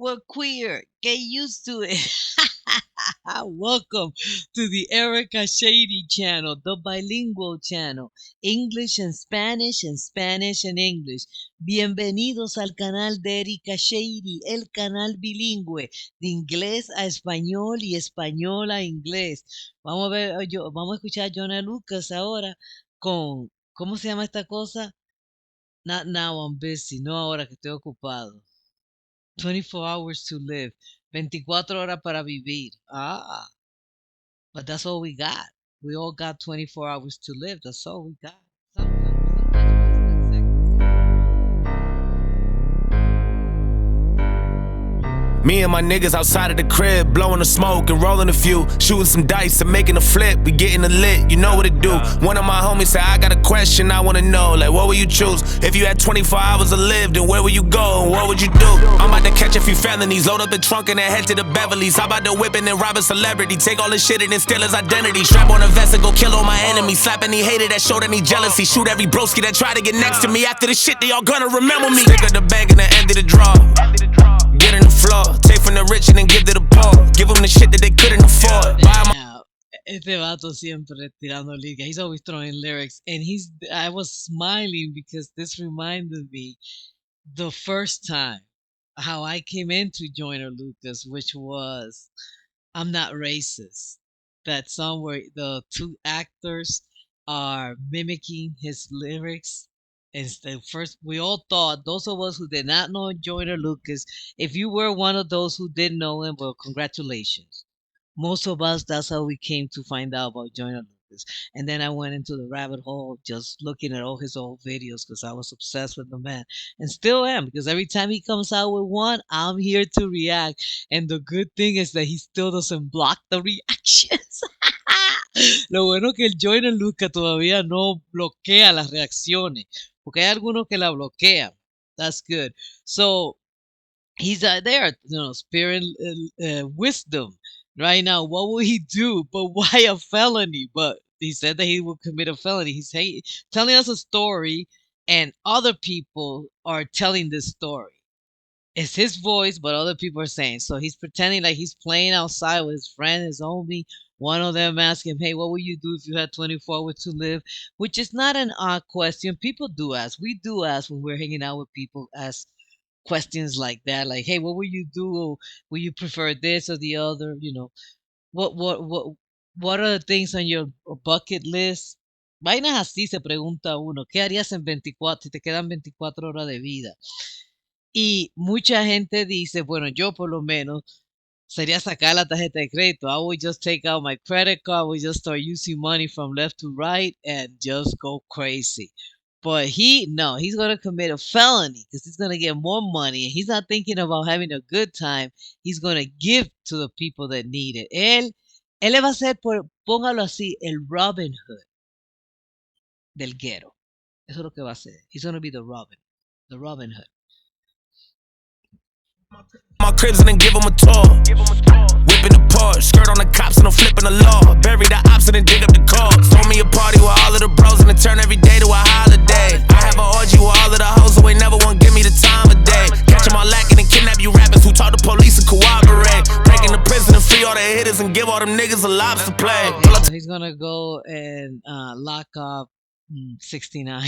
Well, queer, get used to it. Welcome to the Erica Shady channel, the bilingual channel, English and Spanish and English. Bienvenidos al canal de Erica Shady, el canal bilingüe, de inglés a español y español a inglés. Vamos a ver, vamos a escuchar a Joyner Lucas ahora con, ¿cómo se llama esta cosa? Not now, I'm busy, no ahora que estoy ocupado. 24 hours to live. 24 horas para vivir. But that's all we got. We all got 24 hours to live. That's all we got. Me and my niggas outside of the crib, blowing the smoke and rolling a few, shooting some dice and making a flip. We getting a lit, you know what it do. One of my homies said, I got a question I wanna know, like what would you choose? If you had 24 hours to live, then where would you go and what would you do? I'm about to catch a few felonies, load up the trunk and then head to the Beverleys. I'm about to whip and then rob a celebrity, take all his shit and then steal his identity. Strap on a vest and go kill all my enemies, slap any hater that showed any jealousy, shoot every broski that tried to get next to me. After the shit, they all gonna remember me. Stick at the bank and then empty the drawer. Get in the floor, take from the rich and then give to the poor. Give them the shit that they couldn't afford. Now, este vato siempre tirando ligas. He's always throwing lyrics. And I was smiling because this reminded me the first time how I came into Joyner Lucas, which was I'm Not Racist. That song where the two actors are mimicking his lyrics. First, we all thought, those of us who did not know Joyner Lucas, if you were one of those who didn't know him, well, congratulations. Most of us, that's how we came to find out about Joyner Lucas. And then I went into the rabbit hole just looking at all his old videos because I was obsessed with the man. And still am, because every time he comes out with one, I'm here to react. And the good thing is that he still doesn't block the reactions. Lo bueno que el Joyner Lucas todavía no bloquea las reacciones. Porque hay algunos que la bloquean. That's good. So he's there, spirit wisdom. Right now, what will he do? But why a felony? But he said that he will commit a felony. He's telling us a story, and other people are telling this story. It's his voice, but other people are saying. So he's pretending like he's playing outside with his friend, his homie. One of them asked him, hey, what would you do if you had 24 hours to live? Which is not an odd question. People do ask. We do ask when we're hanging out with people, ask questions like that. Like, hey, what would you do? Will you prefer this or the other? What are the things on your bucket list? Vainas así se pregunta uno. ¿Qué harías en 24 si te quedan 24 horas de vida? Y mucha gente dice, bueno, yo por lo menos sería sacar la tarjeta de crédito. I would just take out my credit card. We just start using money from left to right and just go crazy. But he's going to commit a felony because he's going to get more money. And he's not thinking about having a good time. He's going to give to the people that need it. Él le va a ser, póngalo así, el Robin Hood del ghetto. Eso es lo que va a hacer. He's going to be the Robin Hood. My cribs and then give them a tour. Whipping the Porsche, skirt on the cops and I'm flipping the law. Bury the ops and then dig up the cause. Throw me a party with all of the bros and then turn every day to a holiday. I have an orgy with all of the hoes who ain't never want to give me the time of day. Catch them all lacking and kidnap you rappers who talk to police and cooperate. Breaking the prison and free all the hitters and give all them niggas a lobster play. He's gonna go and lock up 69.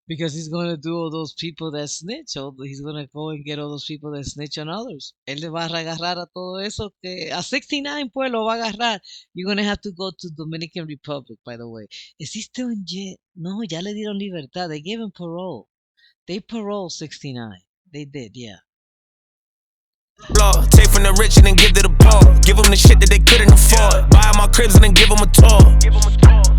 Because he's going to do all those people that snitch. He's going to go and get all those people that snitch on others. Él le va a agarrar a todo eso. A 69 pues lo va a agarrar. You're going to have to go to Dominican Republic, by the way. Is he still in jail? No, ya le dieron libertad. They gave him parole. They paroled 69. They did, yeah. Take from the rich and then give to the poor. Give them the shit that they couldn't afford. Buy my cribs and then give them a tour.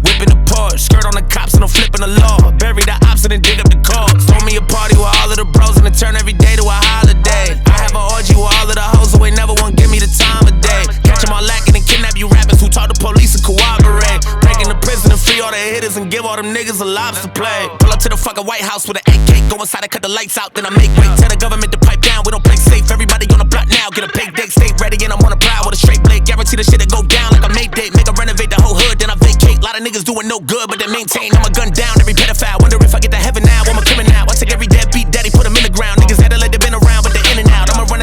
Whipping the Porsche, skirt on the cops and I'm flipping the law. Bury the ops and then dig up the cause. Throw me a party with all of the bros and then turn every day to a holiday. I have an orgy with all of the hoes who ain't never want to give me the time of day. Catch them all lacking and kidnap you rappers who talk to police and cooperate. Breaking the prison and free all the hitters and give all them niggas a lobster play. Pull up to the fucking White House with an AK. Go inside and cut the lights out, then I make way. Tell the government to pipe down, we don't play safe. Everybody on the block now, get a pay deck, stay ready and I'm on a prowl with a straight blade. Guarantee the shit that go down like a Mayday. Make a renovate the whole hood, then I vacate. Lot of niggas doing no good, but they maintain. I'm a gun down every pedophile. Wonder if I get to heaven now. I'm a criminal. I take every deadbeat daddy, put him in the ground. Niggas had to let they been around, but they're in and out. I'ma run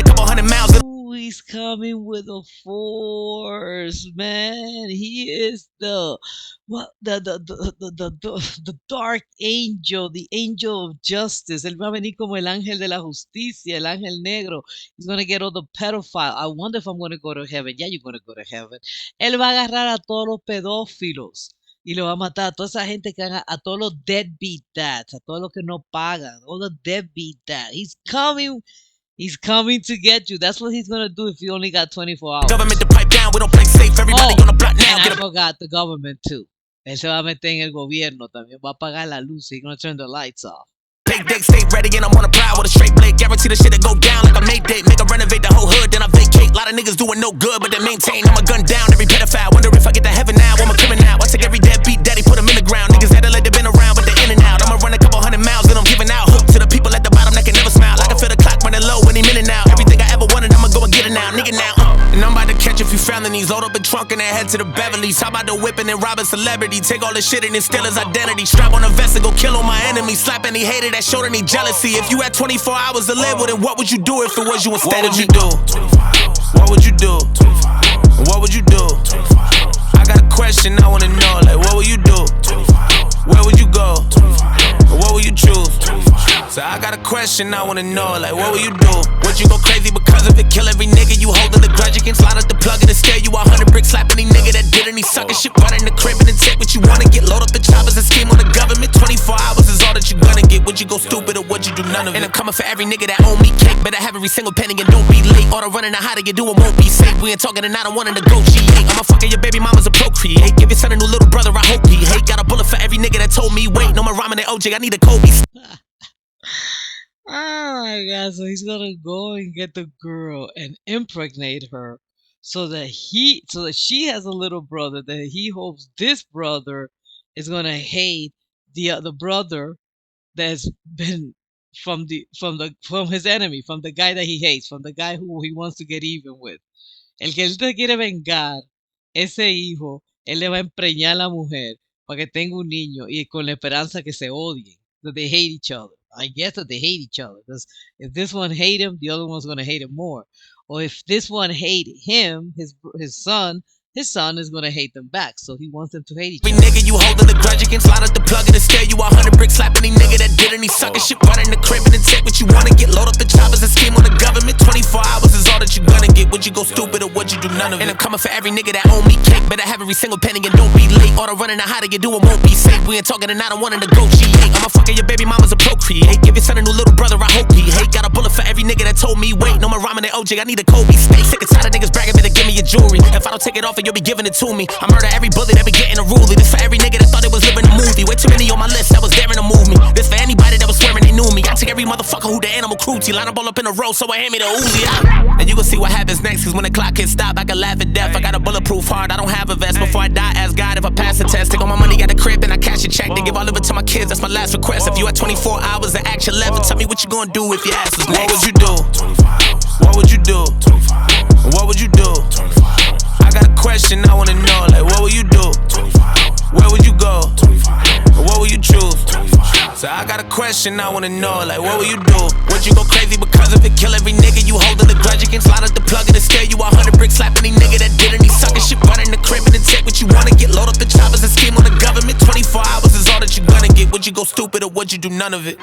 He's coming with a force, man. He is the what the dark angel, the angel of justice. Él va a venir como el ángel de la justicia, el ángel negro. He's gonna get all the pedophile. I wonder if I'm gonna go to heaven. Yeah, you're gonna go to heaven. Él va a agarrar a todos los pedófilos y lo va a matar a toda esa gente que haga, a todos los deadbeat dads, a todos los que no pagan, all the deadbeat dads. He's coming to get you. That's what he's gonna do if you only got 24 hours. Government to pipe down, we don't play safe. Everybody on the block now. And I forgot the government too. Él se va a meter en el gobierno también. Va a apagar la luz. He's gonna turn the lights off. Big dick, stay ready, and I'm on a prowl with a straight blade. Guarantee the shit to go down like a Mayday. Make a renovate the whole hood, then I vacate. Lot of niggas doing no good, but they maintain. I'm a gun down every pedophile. Wonder if I get to heaven now. I'm a criminal. I take every deadbeat daddy, put him in the ground. Niggas had to let they been around, but they're in and out. I'ma run a couple hundred miles, and I'm giving out hope to the people at the bottom that can never smile. I can feel the clock running low any minute now. Everything I ever wanted, I'ma go and get it now, nigga now. And I'm about to catch a few felonies. Load up a trunk and then head to the Beverly's. How about the whipping and robbing celebrity? Take all this shit and then steal his identity. Strap on a vest and go kill all my enemies. Slap any hater that showed any jealousy. If you had 24 hours to live with it, what would you do if it was you instead of you? What would you do? What would you do? I got a question I wanna know. Like, what would you do? Where would you go? What would you choose? So I got a question I wanna know. Like, what would you do? Would you go crazy because of it? Kill every nigga you holding the grudge against? Line up the plug and scare you 100 bricks. Slap any nigga that did any sucker shit. Run in the crib and then take what you wanna get. Load up the choppers and scheme on the government. 24 hours is all that you gonna get. Would you go stupid or would you do none of it? And I'm coming for every nigga that owe me cake. Better have every single penny and don't be late. All the running and how to get do it won't be safe. We ain't talking and I don't wanna negotiate. I'ma fucking your baby mamas and procreate. Give your son a new little brother, I hope he hate. Got a bullet for every nigga that told me wait. No more rhyming and OJ, I need a Kobe. Oh my god, so he's gonna go and get the girl and impregnate her so that she has a little brother that he hopes this brother is gonna hate the other brother that's been from his enemy, from the guy that he hates, from the guy who he wants to get even with. El que él te quiere vengar, ese hijo, él le va a empreñar a la mujer para que tenga un niño y con la esperanza que se odien, that they hate each other. I guess that they hate each other because if this one hate him, the other one's gonna hate him more. Or if this one hate him, his son is gonna hate them back. So he wants them to hate each Every other. nigga you holding the grudge against, line up the plug and scare you 100 bricks. Slap any nigga that did any sucker shit. Run in the crib and then take what you wanna get. Load up the choppers and scheme on the government. 24 hours is all that you gonna get. Would you go stupid or would you do none of it? And I'm coming for every nigga that owe me cake. Better have every single penny and don't be late. All the running and how to get do it won't be safe. We ain't talking and I don't wanna negotiate. I'ma fucking your baby mamas and procreate. Give your son a new little brother, I hope he hate. Got a bullet for every nigga that told me wait. No more rhyming and OJ, I need a Kobe. Stay sick and tired of niggas bragging, better give me your jewelry. If I don't take it off, you'll be giving it to me. I murder every bully that be getting a ruly. This for every nigga that thought it was living a movie. Way too many on my list that was daring to move me. This for anybody that was swearing they knew me. I take every motherfucker who the animal cruelty. Line up all up in a row, so I hand me the Uzi. And you gon' see what happens next, cause when the clock hits stop, I can laugh at death. I got a bulletproof heart, I don't have a vest. Before I die, ask God if I pass the test. Take all my money at the crib and I cash a check. To give all of it to my kids, that's my last request. If you had 24 hours to action left, tell me what you gonna do if your ass was next. What would you do? What would you do? What would you do? I got a question I wanna know, like what would you do? Where would you go? What would you choose? So I got a question I wanna know, like what would you do? Would you go crazy because of it? Kill every nigga you holding the grudge against? Line up the plug and scare you 100 bricks. Slap any nigga that did any sucker shit. Run in the crib and then take what you wanna get. Load up the choppers and scheme on the government. 24 hours is all that you gonna get. Would you go stupid or would you do none of it?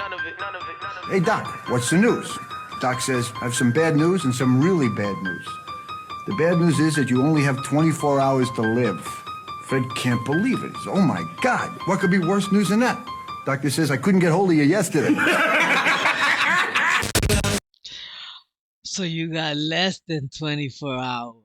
Hey, Doc, what's the news? Doc says, I have some bad news and some really bad news. The bad news is that you only have 24 hours to live. Fred can't believe it. Oh, my God. What could be worse news than that? Doctor says I couldn't get hold of you yesterday. So you got less than 24 hours.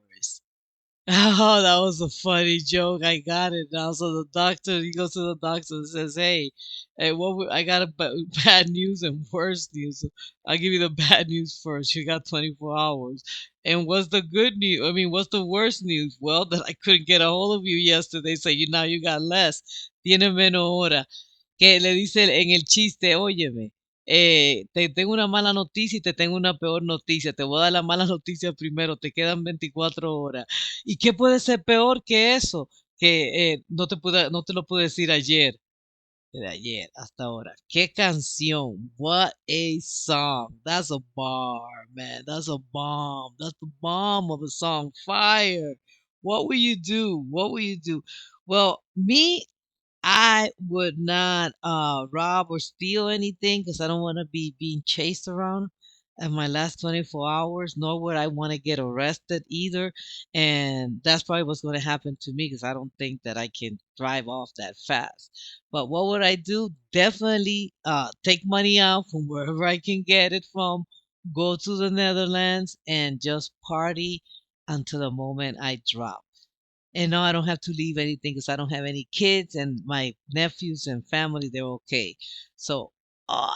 Oh, that was a funny joke. I got it now. So he goes to the doctor and says, "Hey, I got bad news and worse news. So I'll give you the bad news first. You got 24 hours. And what's the good news? I mean, what's the worst news? Well, that I couldn't get a hold of you yesterday, so now you got less. Tiene menos hora." Que le dice en el chiste, óyeme, te tengo una mala noticia y te tengo una peor noticia. Te voy a dar la mala noticia primero, te quedan 24 horas. ¿Y qué puede ser peor que eso? Que no te lo pude decir ayer. de ayer hasta ahora. ¿Qué canción? What a song. That's a bar, man. That's a bomb. That's the bomb of a song. Fire. What will you do? What will you do? Well, me, I would not rob or steal anything because I don't want to be being chased around in my last 24 hours, nor would I want to get arrested either. And that's probably what's going to happen to me because I don't think that I can drive off that fast. But what would I do? Definitely take money out from wherever I can get it from, go to the Netherlands, and just party until the moment I drop. And now I don't have to leave anything because I don't have any kids and my nephews and family, they're okay. So, uh,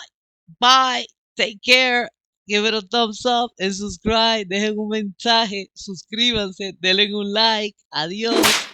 bye. Take care. Give it a thumbs up and subscribe. Dejen un mensaje. Suscríbanse. Denle un like. Adiós.